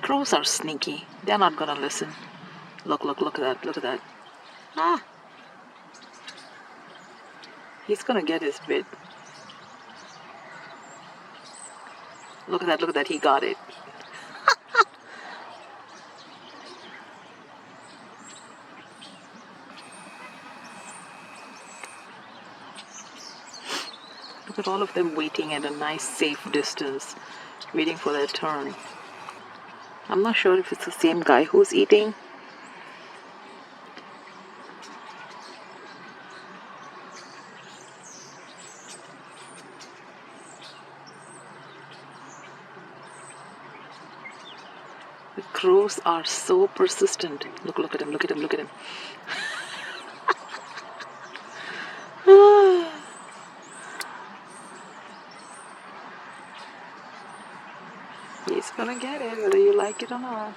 Crows are sneaky. They're not gonna listen. Look at that, look at that. Ah! He's gonna get his bit. Look at that, he got it. Look at all of them waiting at a nice safe distance, waiting for their turn. I'm not sure if it's the same guy who's eating. The crows are so persistent. Look at him, look at him, look at him. He's gonna get it, whether you like it or not.